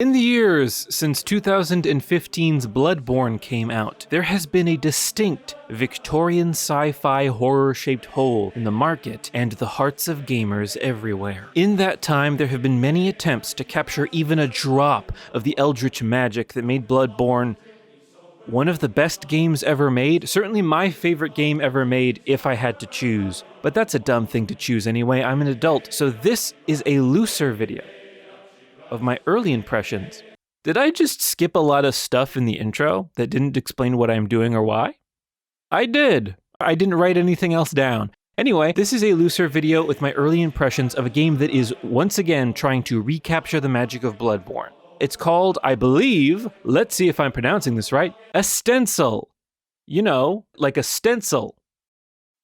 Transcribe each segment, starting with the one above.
In the years since 2015's Bloodborne came out, there has been a distinct Victorian sci-fi horror-shaped hole in the market and the hearts of gamers everywhere. In that time, there have been many attempts to capture even a drop of the eldritch magic that made Bloodborne one of the best games ever made, certainly my favorite game ever made if I had to choose. But that's a dumb thing to choose anyway, I'm an adult, so this is a looser video of my early impressions. Did I just skip a lot of stuff in the intro that didn't explain what I'm doing or why? I did. I didn't write anything else down. Anyway, this is a looser video with my early impressions of a game that is once again trying to recapture the magic of Bloodborne. It's called, I believe, let's see if I'm pronouncing this right, Estencel. You know, like a stencil.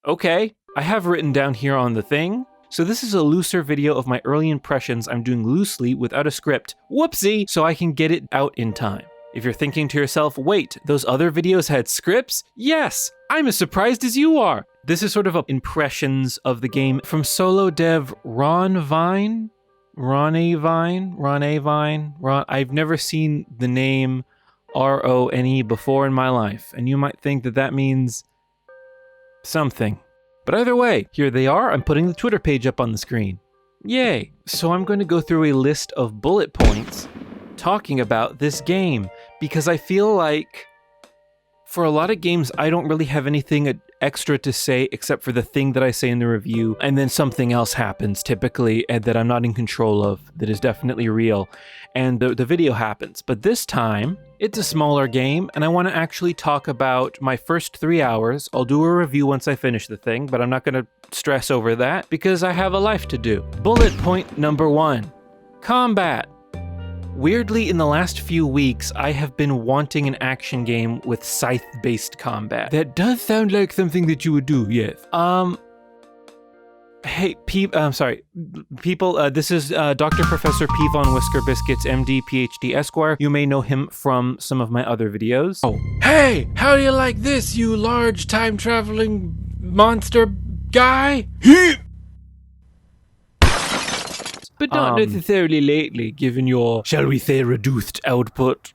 Okay, I have written down here on the thing. So this is a looser video of my early impressions I'm doing loosely without a script. Whoopsie! So I can get it out in time. If you're thinking to yourself, wait, those other videos had scripts? Yes! I'm as surprised as you are! This is sort of impressions of the game from solo dev Ron Vine? I've never seen the name R-O-N-E before in my life, and you might think that that means something. But either way, here they are. I'm putting the Twitter page up on the screen. Yay! So I'm going to go through a list of bullet points talking about this game, because I feel like for a lot of games, I don't really have anything extra to say except for the thing that I say in the review, and then something else happens typically and that I'm not in control of, that is definitely real, and the video happens. But this time, it's a smaller game, and I want to actually talk about my first 3 hours. I'll do a review once I finish the thing, but I'm not going to stress over that because I have a life to do. Bullet point number 1, combat. Weirdly, in the last few weeks, I have been wanting an action game with scythe-based combat. That does sound like something that you would do, yes. Hey, people, this is Dr. Professor P. Von Whisker Biscuits, MD, PhD, Esquire. You may know him from some of my other videos. Oh, Hey, how do you like this, you large time-traveling monster guy? but not necessarily lately, given your, shall we say, reduced output.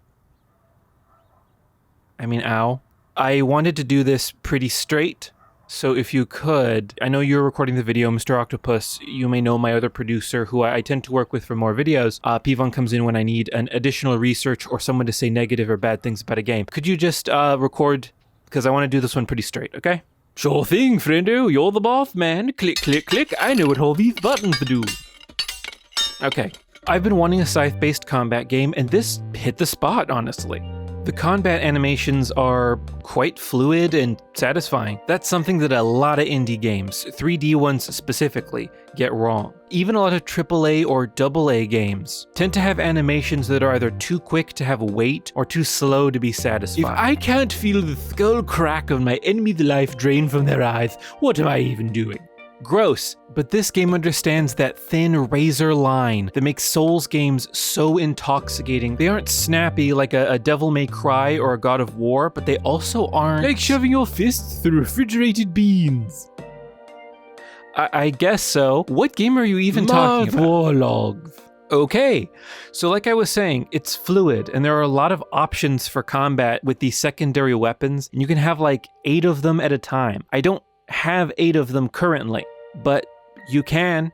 I mean, ow. I wanted to do this pretty straight, so if you could, I know you're recording the video, Mr. Octopus, you may know my other producer who I tend to work with for more videos. Pivon comes in when I need an additional research or someone to say negative or bad things about a game. Could you just record, because I want to do this one pretty straight, okay? Sure thing, friendo, you're the boss, man. Click, click, click, I know what all these buttons do. Okay, I've been wanting a scythe-based combat game, and this hit the spot, honestly. The combat animations are quite fluid and satisfying. That's something that a lot of indie games, 3D ones specifically, get wrong. Even a lot of AAA or AA games tend to have animations that are either too quick to have weight or too slow to be satisfying. If I can't feel the skull crack of my enemy's life drain from their eyes, what am I even doing? Gross, but this game understands that thin razor line that makes Souls games so intoxicating. They aren't snappy like a Devil May Cry or a God of War, but they also aren't like shoving your fists through refrigerated beans. I guess so. What game are you even talking about? Warlogs. Okay, so like I was saying, it's fluid, and there are a lot of options for combat with these secondary weapons, and you can have like 8 of them at a time. I don't have 8 of them currently, but you can.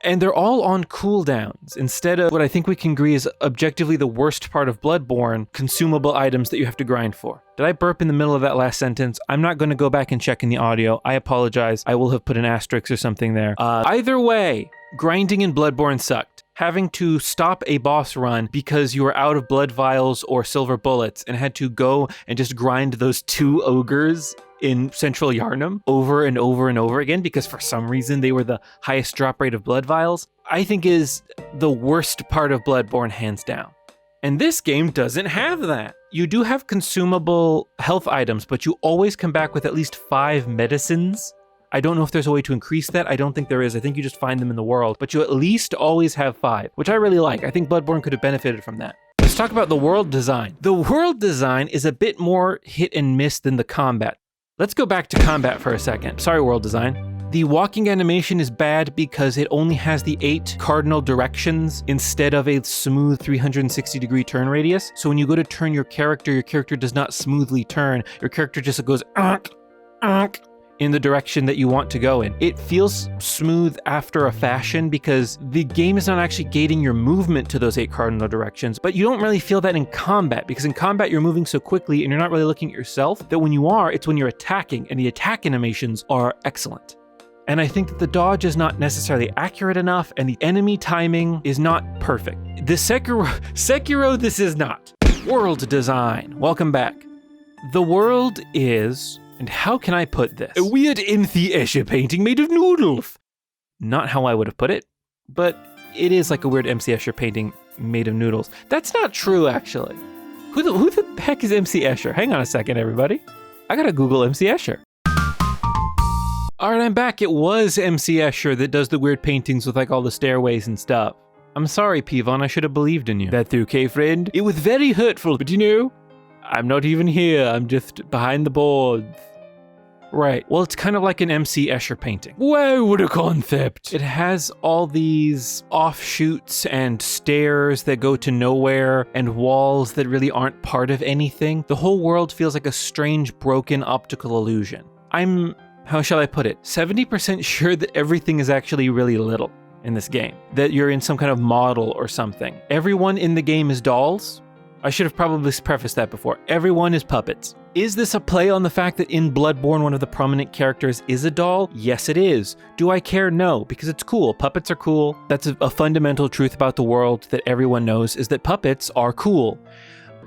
And they're all on cooldowns, instead of what I think we can agree is objectively the worst part of Bloodborne, consumable items that you have to grind for. Did I burp in the middle of that last sentence? I'm not going to go back and check in the audio. I apologize. I will have put an asterisk or something there. Either way, grinding in Bloodborne sucked. Having to stop a boss run because you were out of blood vials or silver bullets and had to go and just grind those 2 ogres in Central Yharnam over and over and over again because for some reason they were the highest drop rate of blood vials, I think is the worst part of Bloodborne hands down. And this game doesn't have that. You do have consumable health items, but you always come back with at least 5 medicines. I don't know if there's a way to increase that. I don't think there is. I think you just find them in the world, but you at least always have 5, which I really like. I think Bloodborne could have benefited from that. Let's talk about the world design. The world design is a bit more hit and miss than the combat. Let's go back to combat for a second. Sorry, world design. The walking animation is bad because it only has the 8 cardinal directions instead of a smooth 360-degree turn radius. So when you go to turn your character does not smoothly turn. Your character just goes in the direction that you want to go in. It feels smooth after a fashion because the game is not actually gating your movement to those 8 cardinal directions, but you don't really feel that in combat because in combat you're moving so quickly and you're not really looking at yourself that when you are, it's when you're attacking, and the attack animations are excellent. And I think that the dodge is not necessarily accurate enough and the enemy timing is not perfect. The Sekiro, this is not. World design. Welcome back. The world is, and how can I put this? A weird empty Escher painting made of noodles. Not how I would have put it, but it is like a weird MC Escher painting made of noodles. That's not true, actually. Who the heck is MC Escher? Hang on a second, everybody. I gotta Google MC Escher. All right, I'm back. It was MC Escher that does the weird paintings with like all the stairways and stuff. I'm sorry, Pivon. I should have believed in you. That's okay, friend. It was very hurtful, but you know, I'm not even here. I'm just behind the boards. Right. Well, it's kind of like an MC Escher painting. Wow, what a concept. It has all these offshoots and stairs that go to nowhere and walls that really aren't part of anything. The whole world feels like a strange, broken optical illusion. How shall I put it? 70% sure that everything is actually really little in this game. That you're in some kind of model or something. Everyone in the game is dolls. I should have probably prefaced that before. Everyone is puppets. Is this a play on the fact that in Bloodborne one of the prominent characters is a doll? Yes, it is. Do I care? No, because it's cool. Puppets are cool. That's a fundamental truth about the world that everyone knows, is that puppets are cool.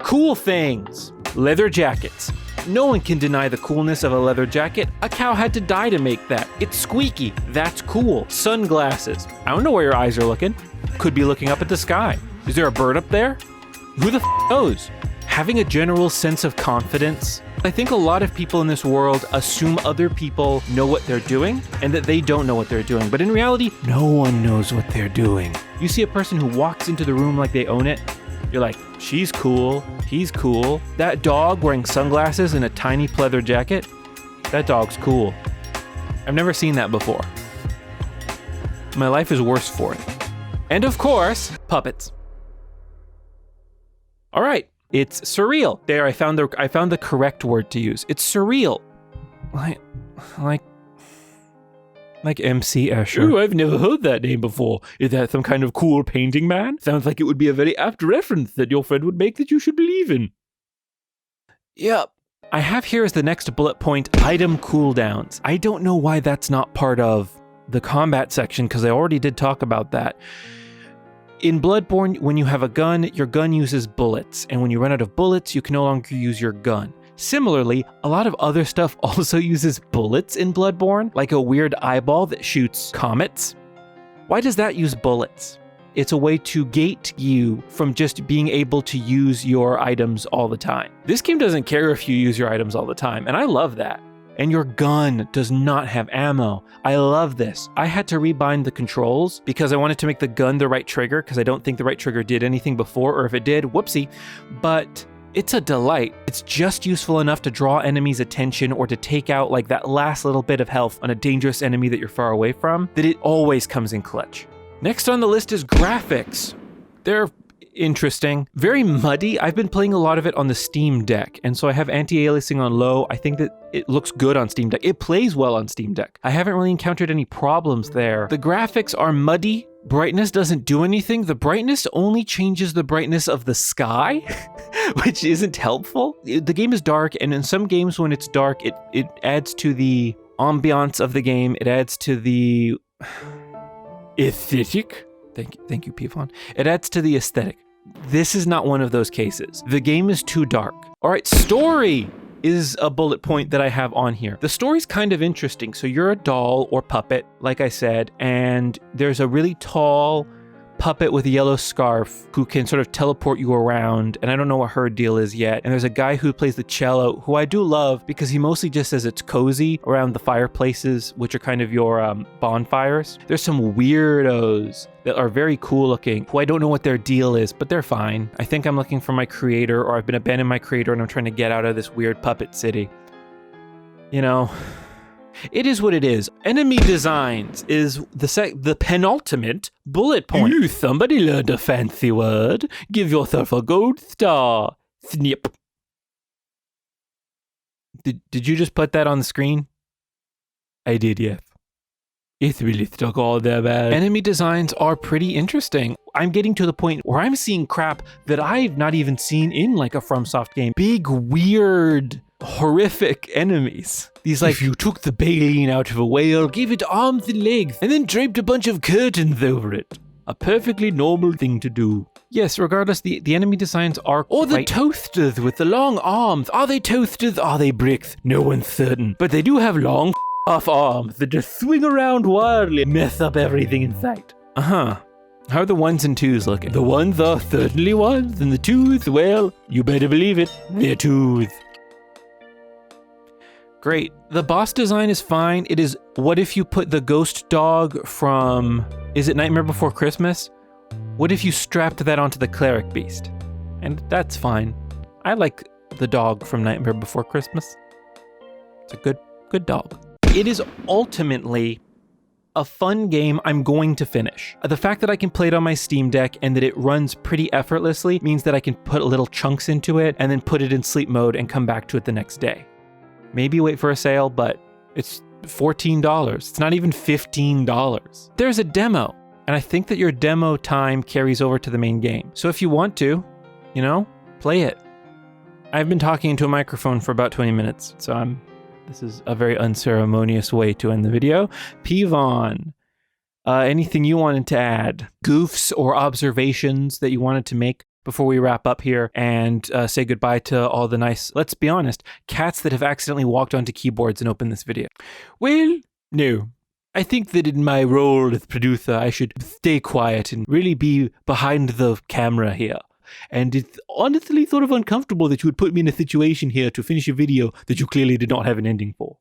Cool things. Leather jackets. No one can deny the coolness of a leather jacket. A cow had to die to make that. It's squeaky. That's cool. Sunglasses. I don't know where your eyes are looking. Could be looking up at the sky. Is there a bird up there? Who the knows? Having a general sense of confidence. I think a lot of people in this world assume other people know what they're doing and that they don't know what they're doing. But in reality, no one knows what they're doing. You see a person who walks into the room like they own it. You're like, she's cool, he's cool. That dog wearing sunglasses and a tiny pleather jacket, that dog's cool. I've never seen that before. My life is worse for it. And of course, puppets. All right, it's surreal. There, I found the correct word to use. It's surreal. Like MC Escher. Ooh, I've never heard that name before. Is that some kind of cool painting, man? Sounds like it would be a very apt reference that your friend would make that you should believe in. Yep. I have here as the next bullet point, item cooldowns. I don't know why that's not part of the combat section, because I already did talk about that. In Bloodborne, when you have a gun, your gun uses bullets, and when you run out of bullets, you can no longer use your gun. Similarly, a lot of other stuff also uses bullets in Bloodborne, like a weird eyeball that shoots comets. Why does that use bullets? It's a way to gate you from just being able to use your items all the time. This game doesn't care if you use your items all the time, and I love that. And your gun does not have ammo. I love this. I had to rebind the controls because I wanted to make the gun the right trigger, because I don't think the right trigger did anything before, or if it did, whoopsie. But it's a delight. It's just useful enough to draw enemies' attention or to take out like that last little bit of health on a dangerous enemy that you're far away from, that it always comes in clutch. Next on the list is graphics. They're interesting, very muddy. I've been playing a lot of it on the Steam Deck, and so I have anti-aliasing on low. I think that it looks good on Steam Deck. It plays well on Steam Deck. I haven't really encountered any problems there. The graphics are muddy. Brightness doesn't do anything. The brightness only changes the brightness of the sky, which isn't helpful. The game is dark, and in some games when it's dark, it adds to the ambiance of the game. It adds to the aesthetic. Thank you, Pivon. It adds to the aesthetic. This is not one of those cases. The game is too dark. All right, story is a bullet point that I have on here. The story's kind of interesting. So you're a doll or puppet, like I said, and there's a really tall puppet with a yellow scarf who can sort of teleport you around, and I don't know what her deal is yet. And there's a guy who plays the cello, who I do love because he mostly just says it's cozy around the fireplaces, which are kind of your bonfires. There's some weirdos that are very cool looking, who I don't know what their deal is, but they're fine. I think I'm looking for my creator, or I've been abandoning my creator and I'm trying to get out of this weird puppet city. You know, It is what it is. Enemy designs is the penultimate bullet point. Ooh, somebody learned a fancy word. Give yourself a gold star. Snip. Did you just put that on the screen? I did, yes. It's really stuck all there, man. Enemy designs are pretty interesting. I'm getting to the point where I'm seeing crap that I've not even seen in like a FromSoft game. Big, weird, horrific enemies. These like, if you took the baleen out of a whale, gave it arms and legs, and then draped a bunch of curtains over it. A perfectly normal thing to do. Yes, regardless, the enemy designs are Or the toasters with the long arms. Are they toasters? Are they bricks? No one's certain. But they do have long off arms that just swing around wildly and mess up everything in sight. Uh-huh. How are the 1s and 2s looking? The 1s are certainly 1s, and the 2s, well, you better believe it, they're 2s. Great. The boss design is fine. It is, what if you put the ghost dog from, is it Nightmare Before Christmas? What if you strapped that onto the cleric beast? And that's fine. I like the dog from Nightmare Before Christmas. It's a good dog. It is ultimately a fun game I'm going to finish. The fact that I can play it on my Steam Deck and that it runs pretty effortlessly means that I can put little chunks into it and then put it in sleep mode and come back to it the next day. Maybe wait for a sale, but it's $14. It's not even $15. There's a demo, and I think that your demo time carries over to the main game. So if you want to, play it. I've been talking into a microphone for about 20 minutes, so this is a very unceremonious way to end the video. Pivon, anything you wanted to add? Goofs or observations that you wanted to make before we wrap up here and say goodbye to all the nice, let's be honest, cats that have accidentally walked onto keyboards and opened this video? Well, no. I think that in my role as producer, I should stay quiet and really be behind the camera here. And it's honestly sort of uncomfortable that you would put me in a situation here to finish a video that you clearly did not have an ending for.